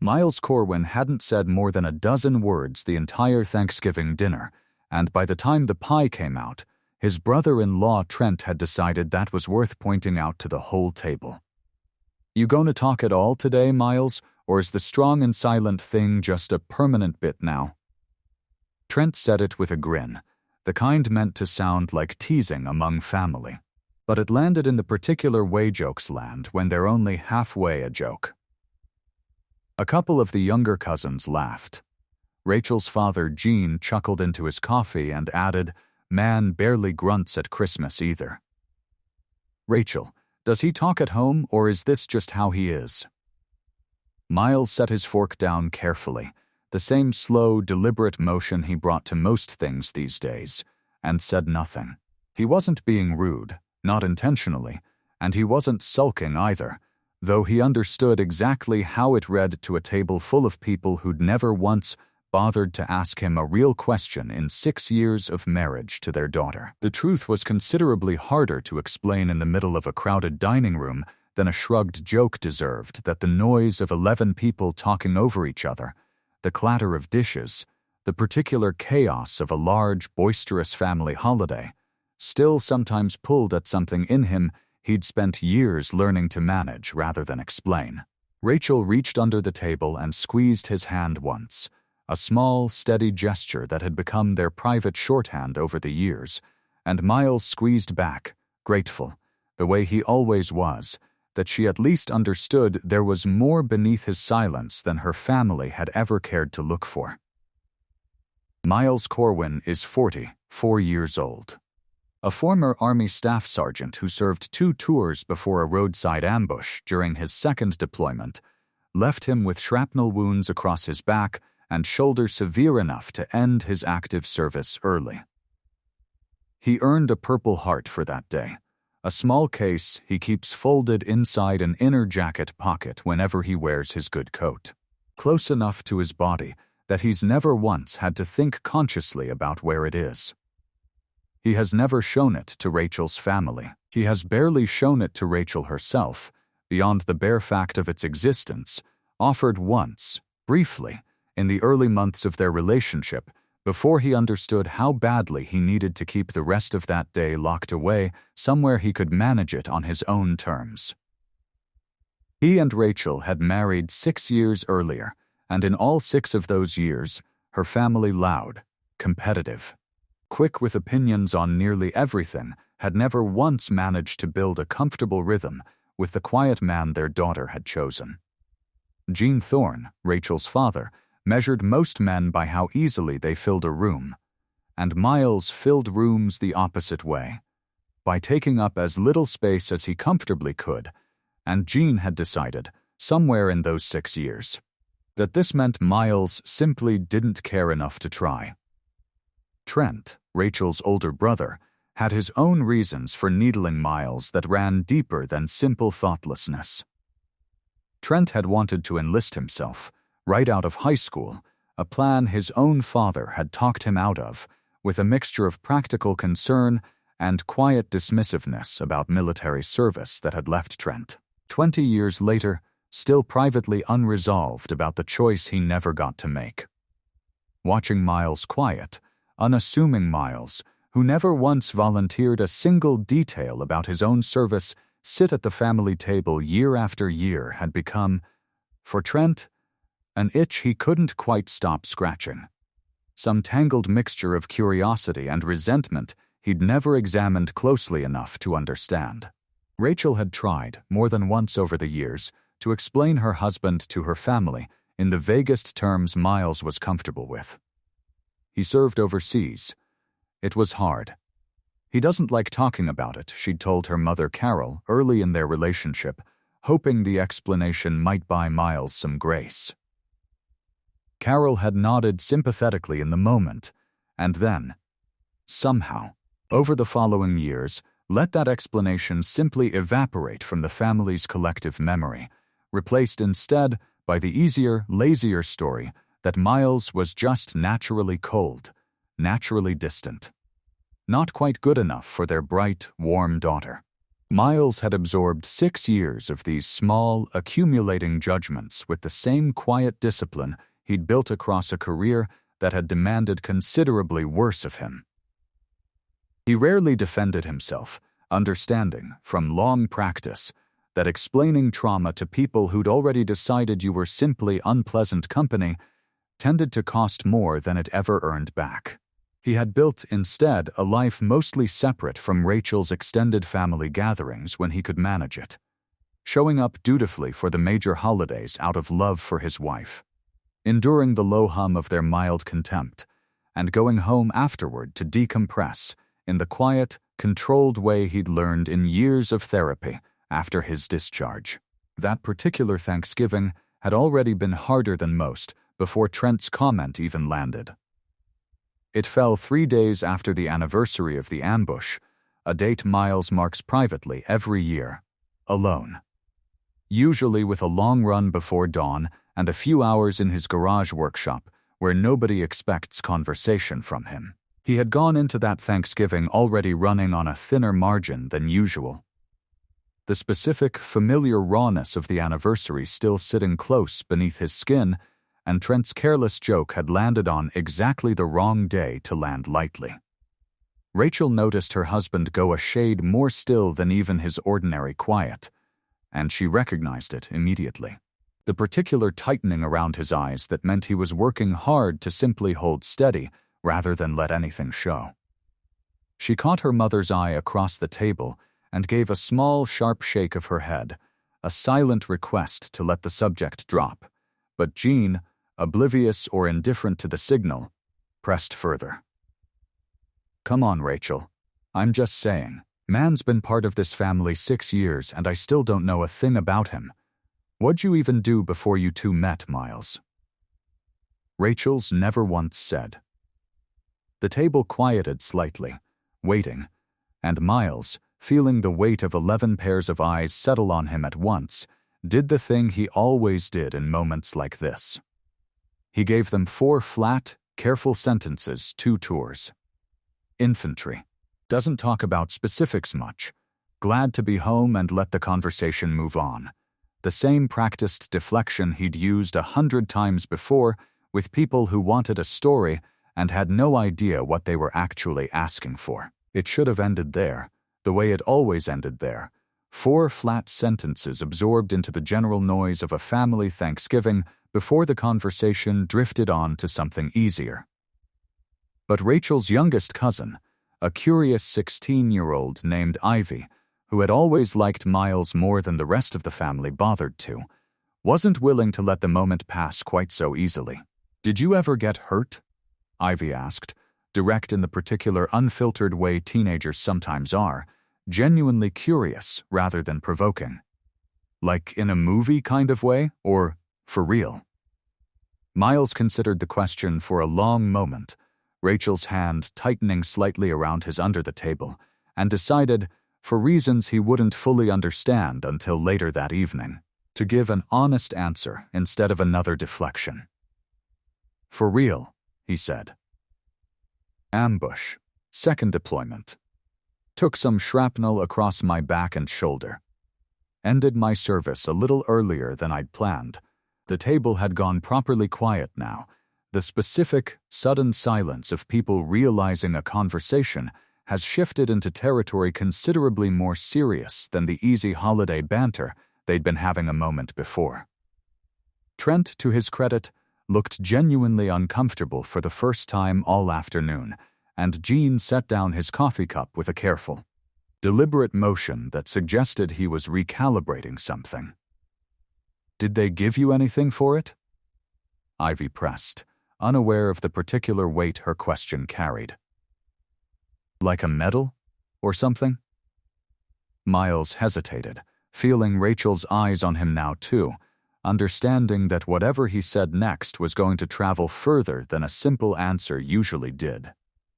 Miles Corwin hadn't said more than a dozen words the entire Thanksgiving dinner, and by the time the pie came out, his brother-in-law Trent had decided that was worth pointing out to the whole table. "You gonna talk at all today, Miles, or is the strong and silent thing just a permanent bit now?" Trent said it with a grin, the kind meant to sound like teasing among family. But it landed in the particular way jokes land when they're only halfway a joke. A couple of the younger cousins laughed. Rachel's father, Gene, chuckled into his coffee and added, "Man barely grunts at Christmas either." "Rachel, does he talk at home, or is this just how he is?" Miles set his fork down carefully, the same slow, deliberate motion he brought to most things these days, and said nothing. He wasn't being rude, not intentionally, and he wasn't sulking either, though he understood exactly how it read to a table full of people who'd never once bothered to ask him a real question in 6 years of marriage to their daughter. The truth was considerably harder to explain in the middle of a crowded dining room than a shrugged joke deserved that the noise of 11 people talking over each other, the clatter of dishes, the particular chaos of a large, boisterous family holiday, still sometimes pulled at something in him he'd spent years learning to manage rather than explain. Rachel reached under the table and squeezed his hand once, a small, steady gesture that had become their private shorthand over the years, and Miles squeezed back, grateful, the way he always was, that she at least understood there was more beneath his silence than her family had ever cared to look for. Miles Corwin is 44 years old. A former Army staff sergeant who served 2 tours before a roadside ambush during his second deployment left him with shrapnel wounds across his back and shoulder severe enough to end his active service early. He earned a Purple Heart for that day, a small case he keeps folded inside an inner jacket pocket whenever he wears his good coat, close enough to his body that he's never once had to think consciously about where it is. He has never shown it to Rachel's family. He has barely shown it to Rachel herself, beyond the bare fact of its existence, offered once, briefly, in the early months of their relationship, before he understood how badly he needed to keep the rest of that day locked away somewhere he could manage it on his own terms. He and Rachel had married 6 years earlier, and in all 6 of those years, her family loud, competitive, quick with opinions on nearly everything, had never once managed to build a comfortable rhythm with the quiet man their daughter had chosen. Gene Thorne, Rachel's father, measured most men by how easily they filled a room, and Miles filled rooms the opposite way, by taking up as little space as he comfortably could, and Gene had decided, somewhere in those 6 years, that this meant Miles simply didn't care enough to try. Trent, Rachel's older brother, had his own reasons for needling Miles that ran deeper than simple thoughtlessness. Trent had wanted to enlist himself, right out of high school, a plan his own father had talked him out of, with a mixture of practical concern and quiet dismissiveness about military service that had left Trent, 20 years later, still privately unresolved about the choice he never got to make. Watching Miles' quiet, unassuming Miles, who never once volunteered a single detail about his own service, sit at the family table year after year had become, for Trent, an itch he couldn't quite stop scratching. Some tangled mixture of curiosity and resentment he'd never examined closely enough to understand. Rachel had tried, more than once over the years, to explain her husband to her family in the vaguest terms Miles was comfortable with. He served overseas. It was hard. He doesn't like talking about it, she'd told her mother Carol early in their relationship, hoping the explanation might buy Miles some grace. Carol had nodded sympathetically in the moment, and then, somehow, over the following years, let that explanation simply evaporate from the family's collective memory, replaced instead by the easier, lazier story that Miles was just naturally cold, naturally distant. Not quite good enough for their bright, warm daughter. Miles had absorbed 6 years of these small, accumulating judgments with the same quiet discipline he'd built across a career that had demanded considerably worse of him. He rarely defended himself, understanding, from long practice, that explaining trauma to people who'd already decided you were simply unpleasant company tended to cost more than it ever earned back. He had built, instead, a life mostly separate from Rachel's extended family gatherings when he could manage it, showing up dutifully for the major holidays out of love for his wife, enduring the low hum of their mild contempt, and going home afterward to decompress in the quiet, controlled way he'd learned in years of therapy after his discharge. That particular Thanksgiving had already been harder than most before Trent's comment even landed. It fell 3 days after the anniversary of the ambush, a date Miles marks privately every year, alone. Usually with a long run before dawn and a few hours in his garage workshop where nobody expects conversation from him. He had gone into that Thanksgiving already running on a thinner margin than usual. The specific, familiar rawness of the anniversary still sitting close beneath his skin, and Trent's careless joke had landed on exactly the wrong day to land lightly. Rachel noticed her husband go a shade more still than even his ordinary quiet, and she recognized it immediately. The particular tightening around his eyes that meant he was working hard to simply hold steady rather than let anything show. She caught her mother's eye across the table and gave a small, sharp shake of her head, a silent request to let the subject drop, but Jean, oblivious or indifferent to the signal, pressed further. "Come on, Rachel. I'm just saying. Man's been part of this family 6 years and I still don't know a thing about him. What'd you even do before you two met, Miles?" Rachel's never once said. The table quieted slightly, waiting, and Miles, feeling the weight of 11 pairs of eyes settle on him at once, did the thing he always did in moments like this. He gave them 4 flat, careful sentences, 2 tours. Infantry. Doesn't talk about specifics much. Glad to be home and let the conversation move on. The same practiced deflection he'd used 100 times before with people who wanted a story and had no idea what they were actually asking for. It should have ended there, the way it always ended there. 4 flat sentences absorbed into the general noise of a family Thanksgiving before the conversation drifted on to something easier. But Rachel's youngest cousin, a curious 16-year-old named Ivy, who had always liked Miles more than the rest of the family bothered to, wasn't willing to let the moment pass quite so easily. "Did you ever get hurt?" Ivy asked, direct in the particular unfiltered way teenagers sometimes are, genuinely curious rather than provoking. "Like in a movie kind of way, or for real?" Miles considered the question for a long moment, Rachel's hand tightening slightly around his under the table, and decided, for reasons he wouldn't fully understand until later that evening, to give an honest answer instead of another deflection. "For real," he said. "Ambush. Second deployment. Took some shrapnel across my back and shoulder. Ended my service a little earlier than I'd planned." The table had gone properly quiet now, the specific, sudden silence of people realizing a conversation has shifted into territory considerably more serious than the easy holiday banter they'd been having a moment before. Trent, to his credit, looked genuinely uncomfortable for the first time all afternoon, and Jean set down his coffee cup with a careful, deliberate motion that suggested he was recalibrating something. "Did they give you anything for it?" Ivy pressed, unaware of the particular weight her question carried. "Like a medal? Or something?" Miles hesitated, feeling Rachel's eyes on him now too, understanding that whatever he said next was going to travel further than a simple answer usually did.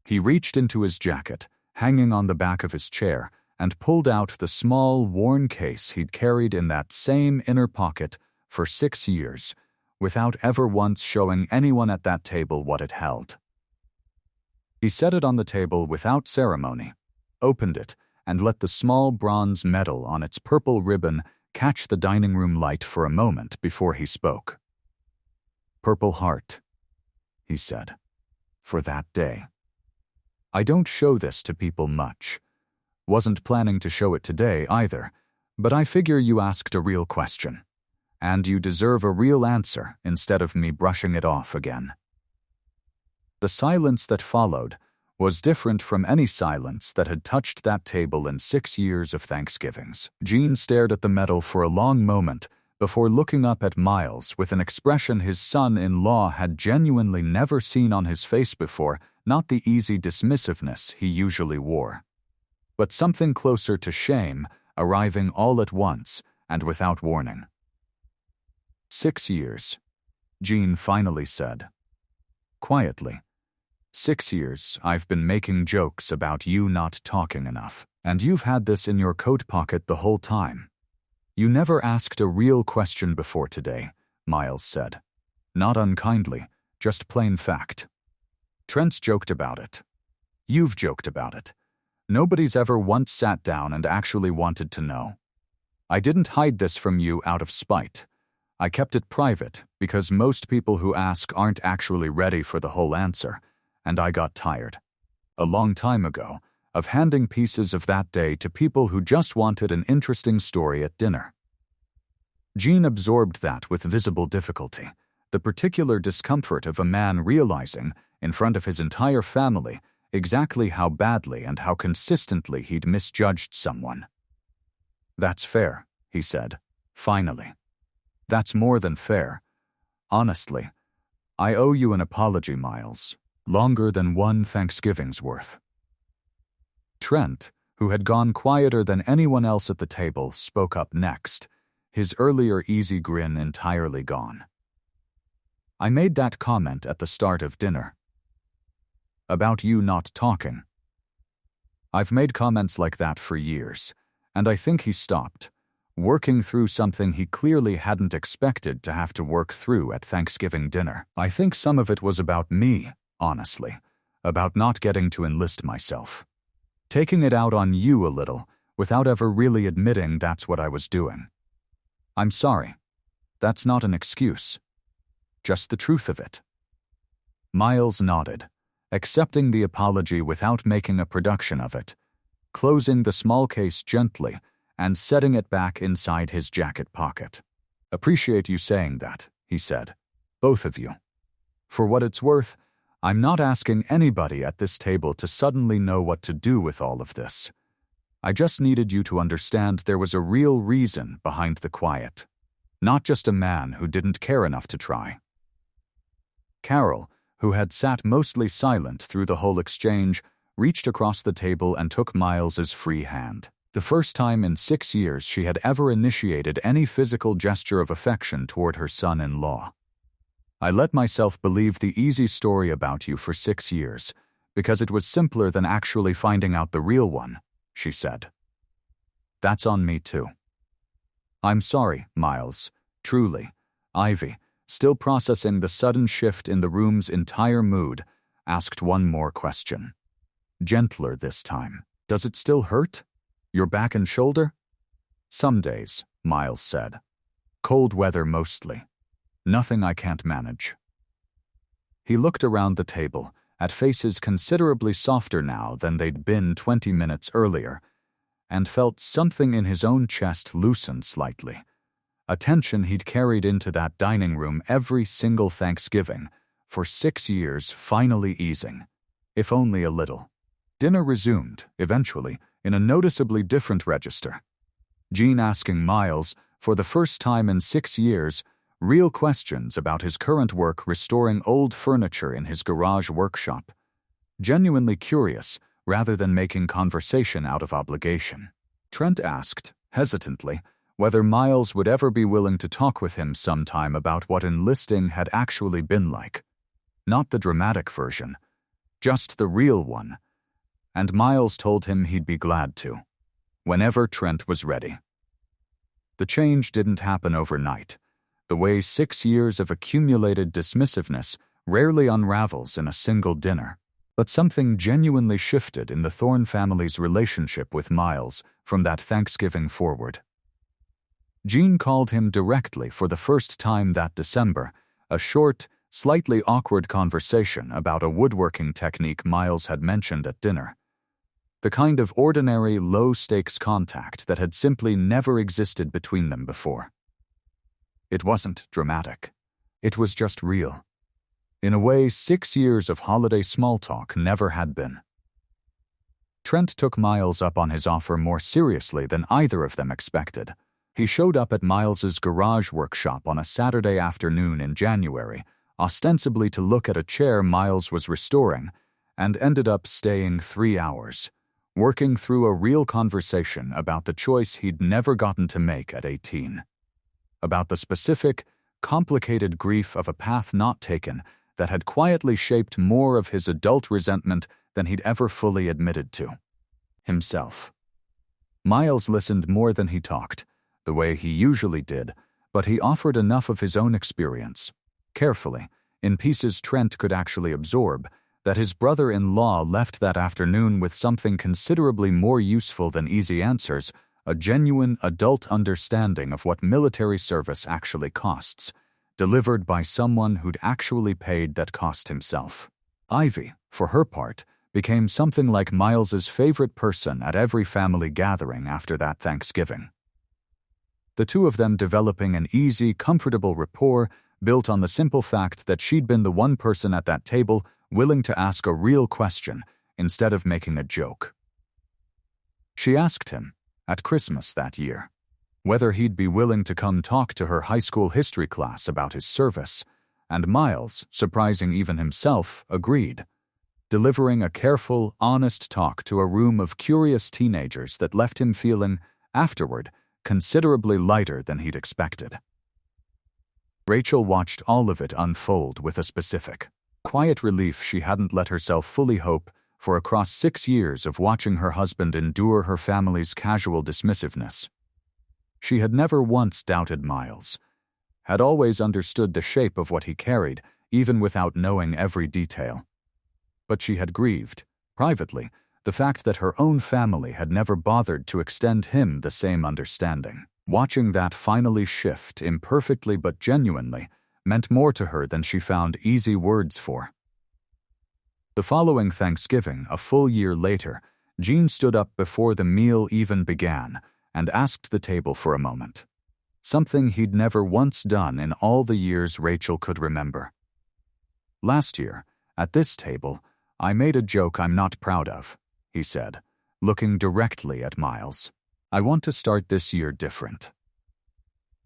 He reached into his jacket, hanging on the back of his chair, and pulled out the small, worn case he'd carried in that same inner pocket for 6 years, without ever once showing anyone at that table what it held. He set it on the table without ceremony, opened it, and let the small bronze medal on its purple ribbon catch the dining room light for a moment before he spoke. "Purple Heart," he said, "for that day. I don't show this to people much. Wasn't planning to show it today either, but I figure you asked a real question, and you deserve a real answer instead of me brushing it off again." The silence that followed was different from any silence that had touched that table in 6 years of Thanksgivings. Jean stared at the medal for a long moment before looking up at Miles with an expression his son-in-law had genuinely never seen on his face before, not the easy dismissiveness he usually wore, but something closer to shame, arriving all at once and without warning. 6 years, Jean finally said. Quietly. 6 years I've been making jokes about you not talking enough, and you've had this in your coat pocket the whole time. You never asked a real question before today, Miles said. Not unkindly, just plain fact. Trent's joked about it. You've joked about it. Nobody's ever once sat down and actually wanted to know. I didn't hide this from you out of spite. I kept it private because most people who ask aren't actually ready for the whole answer, and I got tired, a long time ago, of handing pieces of that day to people who just wanted an interesting story at dinner. Jean absorbed that with visible difficulty, the particular discomfort of a man realizing, in front of his entire family, exactly how badly and how consistently he'd misjudged someone. "That's fair," he said, finally. "That's more than fair. Honestly, I owe you an apology, Miles, longer than one Thanksgiving's worth." Trent, who had gone quieter than anyone else at the table, spoke up next, his earlier easy grin entirely gone. "I made that comment at the start of dinner. About you not talking. I've made comments like that for years, and I think he stopped, working through something he clearly hadn't expected to have to work through at Thanksgiving dinner. I think some of it was about me, honestly, about not getting to enlist myself. Taking it out on you a little, without ever really admitting that's what I was doing. I'm sorry. That's not an excuse. Just the truth of it." Miles nodded, accepting the apology without making a production of it, closing the small case gently and setting it back inside his jacket pocket. "Appreciate you saying that," he said. "Both of you. For what it's worth, I'm not asking anybody at this table to suddenly know what to do with all of this. I just needed you to understand there was a real reason behind the quiet, not just a man who didn't care enough to try." Carol, who had sat mostly silent through the whole exchange, reached across the table and took Miles's free hand. The first time in 6 years she had ever initiated any physical gesture of affection toward her son-in-law. "I let myself believe the easy story about you for 6 years, because it was simpler than actually finding out the real one," she said. "That's on me too." "I'm sorry, Miles, truly." Ivy, still processing the sudden shift in the room's entire mood, asked one more question. Gentler this time. "Does it still hurt? Your back and shoulder?" "Some days," Miles said. "Cold weather mostly. Nothing I can't manage." He looked around the table, at faces considerably softer now than they'd been 20 minutes earlier, and felt something in his own chest loosen slightly. A tension he'd carried into that dining room every single Thanksgiving, for 6 years finally easing, if only a little. Dinner resumed, eventually, in a noticeably different register. Jean asking Miles, for the first time in 6 years, real questions about his current work restoring old furniture in his garage workshop. Genuinely curious, rather than making conversation out of obligation. Trent asked, hesitantly, whether Miles would ever be willing to talk with him sometime about what enlisting had actually been like. Not the dramatic version, just the real one. And Miles told him he'd be glad to, whenever Trent was ready. The change didn't happen overnight, the way 6 years of accumulated dismissiveness rarely unravels in a single dinner. But something genuinely shifted in the Thorne family's relationship with Miles from that Thanksgiving forward. Jean called him directly for the first time that December, a short, slightly awkward conversation about a woodworking technique Miles had mentioned at dinner. The kind of ordinary, low-stakes contact that had simply never existed between them before. It wasn't dramatic. It was just real. In a way, 6 years of holiday small talk never had been. Trent took Miles up on his offer more seriously than either of them expected. He showed up at Miles's garage workshop on a Saturday afternoon in January, ostensibly to look at a chair Miles was restoring, and ended up staying 3 hours, working through a real conversation about the choice he'd never gotten to make at 18. About the specific, complicated grief of a path not taken that had quietly shaped more of his adult resentment than he'd ever fully admitted to himself. Miles listened more than he talked, the way he usually did, but he offered enough of his own experience, carefully, in pieces Trent could actually absorb, that his brother-in-law left that afternoon with something considerably more useful than easy answers, a genuine adult understanding of what military service actually costs, delivered by someone who'd actually paid that cost himself. Ivy, for her part, became something like Miles's favorite person at every family gathering after that Thanksgiving. The two of them developing an easy, comfortable rapport built on the simple fact that she'd been the one person at that table willing to ask a real question instead of making a joke. She asked him, at Christmas that year, whether he'd be willing to come talk to her high school history class about his service, and Miles, surprising even himself, agreed, delivering a careful, honest talk to a room of curious teenagers that left him feeling, afterward, considerably lighter than he'd expected. Rachel watched all of it unfold with a specific, quiet relief she hadn't let herself fully hope for across 6 years of watching her husband endure her family's casual dismissiveness. She had never once doubted Miles, had always understood the shape of what he carried, even without knowing every detail. But she had grieved, privately, the fact that her own family had never bothered to extend him the same understanding. Watching that finally shift, imperfectly but genuinely, meant more to her than she found easy words for. The following Thanksgiving, a full year later, Jean stood up before the meal even began and asked the table for a moment. Something he'd never once done in all the years Rachel could remember. "Last year, at this table, I made a joke I'm not proud of," he said, looking directly at Miles. "I want to start this year different.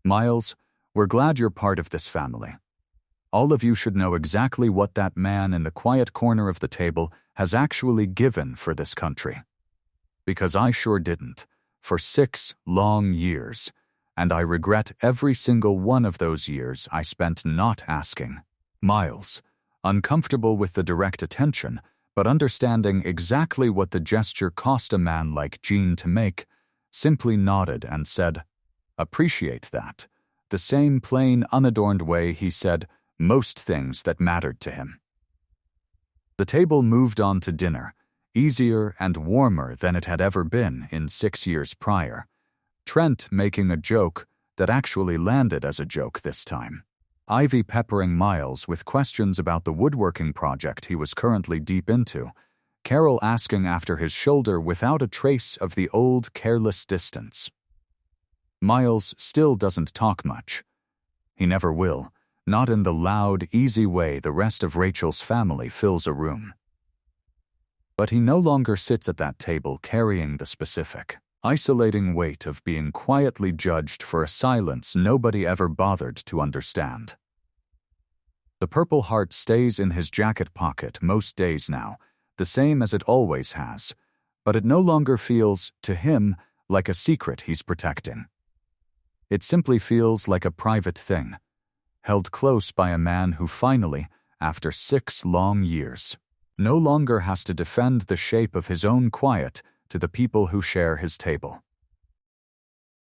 Miles, we're glad you're part of this family. All of you should know exactly what that man in the quiet corner of the table has actually given for this country. Because I sure didn't, for 6 long years, and I regret every single one of those years I spent not asking." Miles, uncomfortable with the direct attention, but understanding exactly what the gesture cost a man like Jean to make, simply nodded and said, "Appreciate that," the same plain, unadorned way he said most things that mattered to him. The table moved on to dinner, easier and warmer than it had ever been in 6 years prior, Trent making a joke that actually landed as a joke this time. Ivy peppering Miles with questions about the woodworking project he was currently deep into, Carol asking after his shoulder without a trace of the old careless distance. Miles still doesn't talk much. He never will, not in the loud, easy way the rest of Rachel's family fills a room. But he no longer sits at that table carrying the specific, isolating weight of being quietly judged for a silence nobody ever bothered to understand. The Purple Heart stays in his jacket pocket most days now, the same as it always has, but it no longer feels, to him, like a secret he's protecting. It simply feels like a private thing, held close by a man who finally, after 6 long years, no longer has to defend the shape of his own quiet to the people who share his table.